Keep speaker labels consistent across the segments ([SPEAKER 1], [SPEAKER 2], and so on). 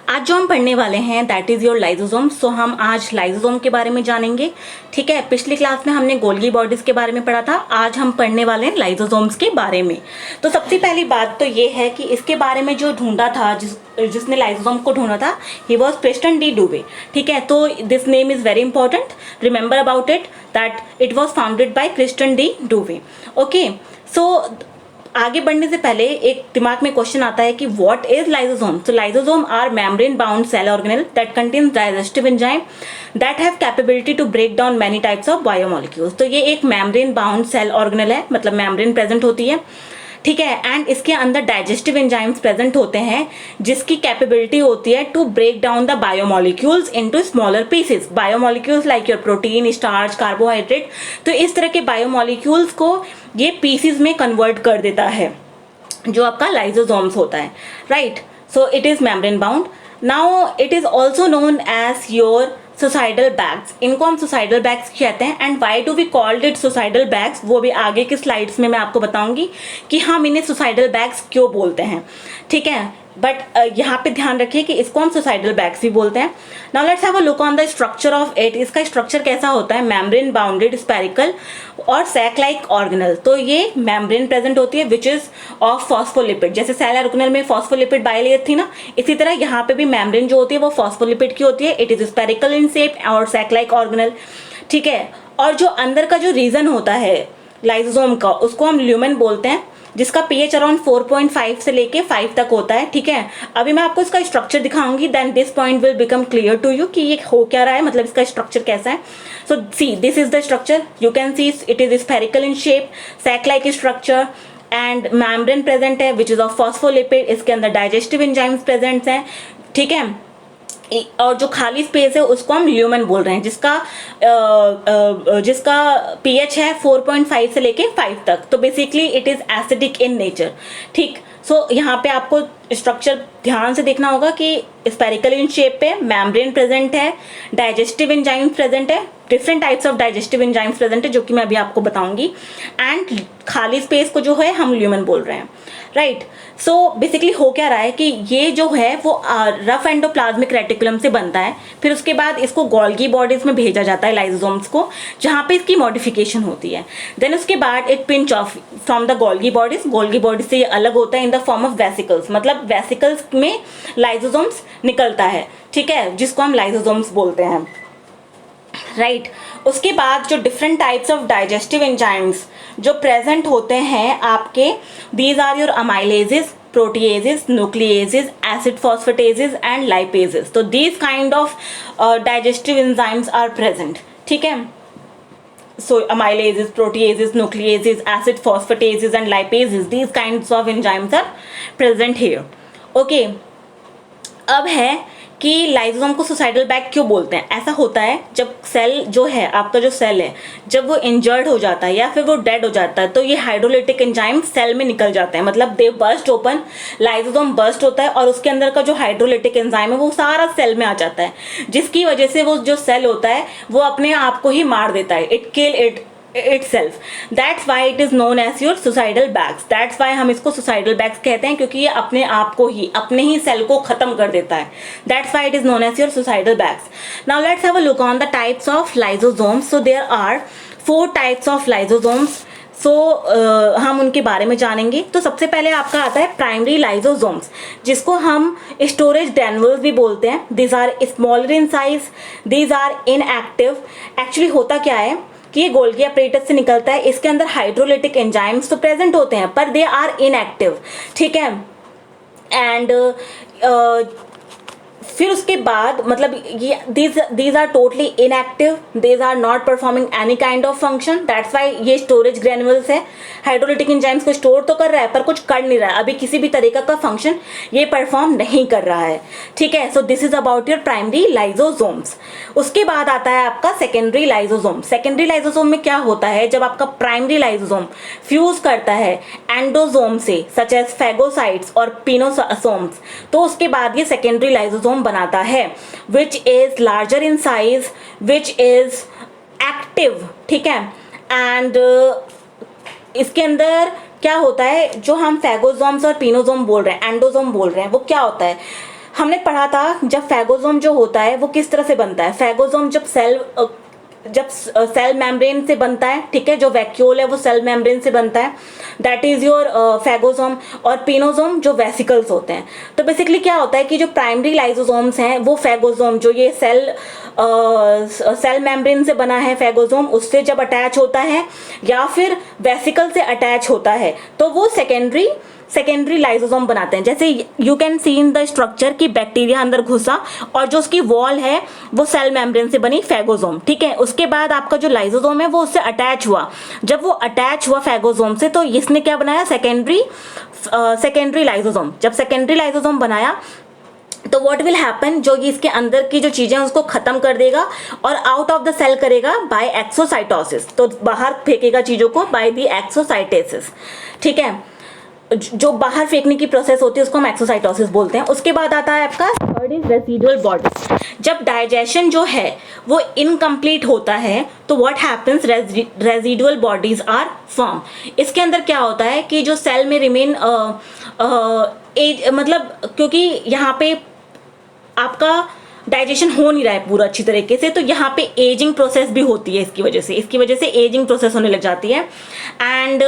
[SPEAKER 1] आज जो हम पढ़ने वाले हैं दैट इज़ योर लाइजोसोम। सो हम आज लाइजोसोम के बारे में जानेंगे। ठीक है, पिछली क्लास में हमने गोल्गी बॉडीज़ के बारे में पढ़ा था, आज हम पढ़ने वाले हैं लाइजोसोम्स के बारे में। तो सबसे पहली बात तो ये है कि इसके बारे में जो ढूंढा था, जिसने लाइजोसोम को ढूंढा था, he was Christian de Duve. ठीक है, तो this name is very important, remember about it that it was founded by Christian de Duve. Okay, so आगे बढ़ने से पहले एक दिमाग में क्वेश्चन आता है कि व्हाट इज लाइसोसोम। तो lysosome are membrane bound cell organelle that contains digestive enzyme that have capability to break down many types of biomolecules. तो ये एक मेम्ब्रेन बाउंड सेल ऑर्गेनेल है, मतलब मेम्ब्रेन प्रेजेंट होती है। ठीक है, एंड इसके अंदर डाइजेस्टिव एंजाइम्स प्रेजेंट होते हैं जिसकी कैपेबिलिटी होती है to break down the biomolecules into smaller pieces. Biomolecules like your protein, starch, carbohydrate, तो इस तरह के बायोमोलिक्यूल्स को ये पीसेस में कन्वर्ट कर देता है, जो आपका लाइसोसोम्स होता है, right. So it is membrane bound. Now it is also known as your suicidal bags. इनको हम सुसाइडल बैग्स कहते हैं। And why do we called it suicidal bags, वो भी आगे की स्लाइड्स में मैं आपको बताऊंगी कि हम इन्हें सुसाइडल बैग्स क्यों बोलते हैं। ठीक है, बट यहाँ पे ध्यान रखिए कि इसको हम सुसाइडल बैग्स भी बोलते हैं। Now let's have a look on the structure of it. इसका स्ट्रक्चर कैसा होता है, मेम्ब्रेन बाउंडेड स्पेरिकल और सैक लाइक ऑर्गेनल। तो ये मेम्ब्रेन प्रेजेंट होती है विच इज ऑफ फॉस्फोलिपिड। जैसे सेल ऑर्गेनल में फॉस्फोलिपिड बाइलेयर थी ना, इसी तरह यहाँ पे भी मेम्ब्रेन जो होती है वो फॉस्फोलिपिड की होती है। It is spherical in shape और सैक लाइक ऑर्गेनल। ठीक है, और जो अंदर का जो रीजन होता है लाइसोसोम का, उसको हम ल्यूमेन बोलते हैं, जिसका पीएच अराउंड 4.5 से लेके 5 तक होता है। ठीक है, अभी मैं आपको इसका स्ट्रक्चर दिखाऊंगी, then this point will become clear to you कि ये हो क्या रहा है, मतलब इसका स्ट्रक्चर कैसा है। So see this is the structure, you can see it is spherical in shape, sac like structure and membrane present है विच इज ऑफ फॉस्फोलिपिड। इसके अंदर डाइजेस्टिव एंजाइम्स प्रेजेंट हैं। ठीक है, और जो खाली स्पेस है उसको हम ल्यूमेन बोल रहे हैं, जिसका पीएच है 4.5 से लेके 5 तक। तो basically it is acidic in nature. ठीक, सो यहाँ पे आपको स्ट्रक्चर ध्यान से देखना होगा कि स्पेरिकल इन शेप पे मेम्ब्रेन प्रेजेंट है, डाइजेस्टिव एंजाइम्स प्रेजेंट है, different types of digestive enzymes present है जो कि मैं अभी आपको बताऊंगी, एंड खाली स्पेस को जो है हम ल्यूमेन बोल रहे हैं, राइट। सो बेसिकली हो क्या रहा है कि ये जो है वो रफ एंडोप्लाज्मिक रेटिकुलम से बनता है, फिर उसके बाद इसको गोल्गी बॉडीज में भेजा जाता है लाइसोसोम्स को, जहाँ पे इसकी मॉडिफिकेशन होती है। देन उसके बाद it pinch of from the Golgi bodies. Golgi bodies से ये अलग होता है in the form of vesicles, मतलब वेसिकल्स में लाइसोसोम्स निकलता है। ठीक है, जिसको हम लाइसोसोम्स बोलते हैं, राइट। उसके बाद जो different types of digestive enzymes जो प्रेजेंट होते हैं आपके, these are your amylases, proteases, nucleases, acid phosphatases and lipases. तो these kind of digestive enzymes are present. ठीक है, so amylases, proteases, nucleases, acid phosphatases and lipases, these kinds of enzymes are present here. Okay, अब है कि lysosome को suicidal bag क्यों बोलते हैं। ऐसा होता है जब सेल जो है, आपका जो सेल है, जब वो इंजर्ड हो जाता है या फिर वो डेड हो जाता है, तो ये हाइड्रोलिटिक एंजाइम सेल में निकल जाते हैं, मतलब दे बर्स्ट ओपन, लाइसोसोम बर्स्ट होता है और उसके अंदर का जो हाइड्रोलिटिक एंजाइम है वो सारा सेल में आ जाता है, जिसकी वजह से वो जो सेल होता है वो अपने आप को ही मार देता है, it kill it itself. That's why it is known as your suicidal bags. That's why हम इसको suicidal bags कहते हैं, क्योंकि ये अपने आप को ही, अपने ही सेल को खत्म कर देता है। That's why it is known as your suicidal bags. Now let's have a look on the types of lysosomes. So there are 4 types of lysosomes. सो हम उनके बारे में जानेंगे। तो सबसे पहले आपका आता है प्राइमरी लाइसोसोम्स, जिसको हम स्टोरेज ग्रैन्युल्स भी बोलते हैं। These are smaller in size, these are inactive. Actually होता क्या है कि ये गोल्गी अपरेटस से निकलता है, इसके अंदर हाइड्रोलिटिक एंजाइम्स तो प्रेजेंट होते हैं पर दे आर इनएक्टिव। ठीक है, एंड फिर उसके बाद मतलब ये these are totally inactive, these are not performing any kind of function. That's why ये स्टोरेज ग्रैन्युल्स है, हाइड्रोलिटिक एंजाइम्स को स्टोर तो कर रहा है पर कुछ कर नहीं रहा है, अभी किसी भी तरीका का फंक्शन ये परफॉर्म नहीं कर रहा है। ठीक है, so this is about your primary lysosomes. उसके बाद आता है आपका सेकेंडरी लाइसोसोम। सेकेंडरी लाइसोसोम में क्या होता है, जब आपका प्राइमरी लाइसोसोम फ्यूज करता है एंडोसोम से, सच एज फेगोसाइट्स और पिनोसोम्स, तो उसके बाद ये सेकेंडरी लाइसोसोम बनाता है, which is larger in size, which is active. ठीक है, एंड इसके अंदर क्या होता है, जो हम फेगोसोम्स और पिनोसोम बोल रहे हैं, एंडोसोम बोल रहे हैं, वो क्या होता है, हमने पढ़ा था जब फैगोसोम जो होता है वो किस तरह से बनता है। फैगोसोम जब सेल मेम्ब्रेन से बनता है, ठीक है, जो वैक्यूल है वो सेल मेम्ब्रेन से बनता है, दैट इज योर फैगोसोम। और पिनोसोम जो वेसिकल्स होते हैं। तो बेसिकली क्या होता है कि जो प्राइमरी लाइसोसोम्स हैं वो फैगोसोम, जो ये सेल मेम्ब्रेन से बना है फैगोसोम, उससे जब अटैच होता है या फिर वेसिकल से अटैच होता है तो वो सेकेंडरी लाइसोसोम बनाते हैं। जैसे you can C in the structure कि बैक्टीरिया अंदर घुसा और जो उसकी वॉल है वो सेल मेम्ब्रेन से बनी फैगोसोम, ठीक है। उसके बाद आपका जो लाइसोसोम है वो उससे अटैच हुआ, जब वो अटैच हुआ फैगोसोम से तो इसने क्या बनाया, सेकेंडरी लाइसोसोम। जब सेकेंडरी लाइसोसोम बनाया तो व्हाट विल हैपन, जो ये इसके अंदर की जो चीजें उसको खत्म कर देगा और आउट ऑफ द सेल करेगा बाय एक्सोसाइटोसिस, तो बाहर फेंकेगा चीजों को बाय द एक्सोसाइटेसिस, ठीक है। जो बाहर फेंकने की प्रोसेस होती है उसको हम एक्सोसाइटोसिस बोलते हैं। उसके बाद आता है आपका थर्ड इज रेसिडुअल बॉडीज। जब डाइजेशन जो है वो इनकम्प्लीट होता है तो what happens, residual bodies are form. इसके अंदर क्या होता है कि जो सेल में रिमेन एज, मतलब क्योंकि यहाँ पे आपका डाइजेशन हो नहीं रहा है पूरा अच्छी तरीके से, तो यहाँ पे एजिंग प्रोसेस भी होती है इसकी वजह से एजिंग प्रोसेस होने लग जाती है। And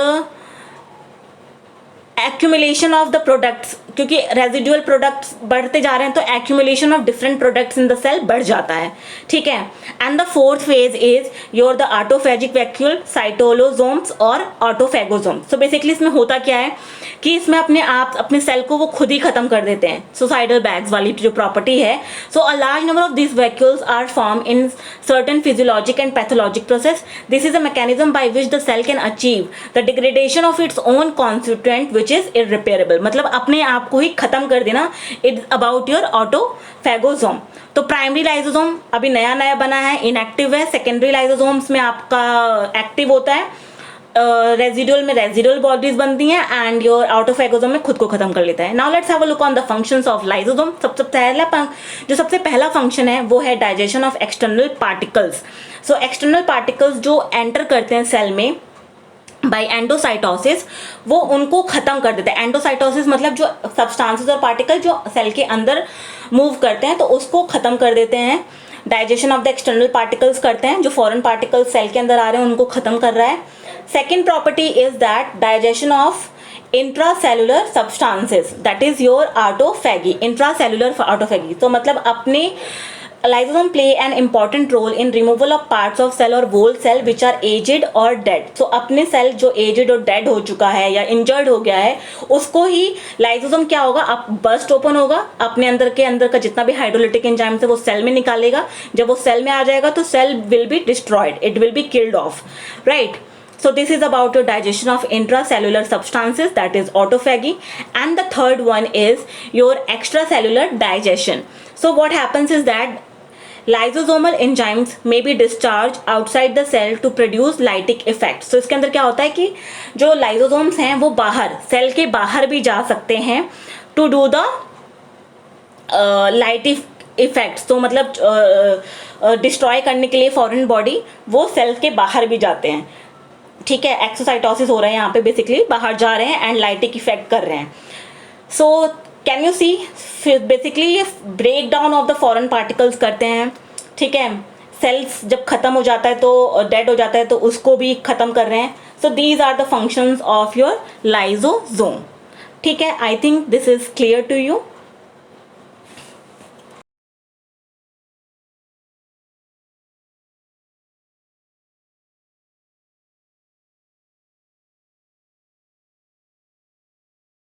[SPEAKER 1] accumulation of the products, क्योंकि रेजिडुअल प्रोडक्ट्स बढ़ते जा रहे हैं तो accumulation of different products in the cell बढ़ जाता है, ठीक है। And the fourth phase is your the autophagic vacuole, cytolysosomes और ऑटोफेगोसोम्स। सो बेसिकली इसमें होता क्या है कि इसमें अपने सेल को वो खुद ही खत्म कर देते हैं, सुसाइडल बैग्स वाली जो प्रॉपर्टी है। So a large number of this vacuoles are form in certain physiologic and pathologic process. This is a mechanism by which the cell can achieve the degradation of its own constituent which is irreparable, मतलब अपने आप को ही खत्म कर देना। It's about your autophagosome. तो primary lysosome अभी नया बना है, इनएक्टिव है। सेकेंडरी लाइसोसोम्स में आपका एक्टिव होता है, रेजिडुअल में रेजिडुअल बॉडीज बनती हैं एंड योर ऑटोफेगोसोम में खुद को खत्म कर लेता है। Now let's have a look on the functions of lysosome. सबसे पहला फंक्शन है वो है digestion of external particles. So external particles जो एंटर करते हैं सेल में बाय एंडोसाइटोसिस, वो उनको खत्म कर देता है। एंडोसाइटोसिस मतलब जो सब्सटेंसेस और पार्टिकल जो सेल के अंदर मूव करते हैं तो उसको खत्म कर देते हैं। Digestion of the external particles करते हैं, जो फॉरेन पार्टिकल्स सेल के अंदर आ रहे हैं उनको खत्म कर रहा है। Second property is that digestion of intracellular substances, that is your autophagy, intracellular autophagy. तो मतलब अपने lysosome play an important role in removal of parts of cell or whole cell which are aged or dead. So अपने cell जो aged और dead हो चुका है या injured हो गया है उसको ही लाइसोसोम क्या होगा, अब बस्ट ओपन होगा, अपने अंदर का जितना भी हाइड्रोलिटिक एंजाइम्स है वो सेल में निकालेगा। जब वो सेल में आ जाएगा तो cell will be destroyed, it will be killed off, right. So this is about your digestion of intracellular substances, that is autophagy. And the third one is your extracellular digestion. So what happens is that lysosomal enzymes may be discharged outside the cell to produce lytic effects. So इसके अंदर क्या होता है कि जो lysosomes हैं वो बाहर, सेल के बाहर भी जा सकते हैं to do the lytic effects. तो मतलब डिस्ट्रॉय करने के लिए फॉरेन बॉडी वो सेल के बाहर भी जाते हैं, ठीक है। एक्सोसाइटोसिस हो रहा है यहाँ पे, बेसिकली बाहर जा रहे हैं एंड लाइटिक इफेक्ट कर रहे हैं। So can you see, basically ये break down of the foreign particles करते हैं, ठीक है। सेल्स जब खत्म हो जाता है तो डेड हो जाता है तो उसको भी खत्म कर रहे हैं। So these are the functions of your lysosome, ठीक है। I think this is clear to you.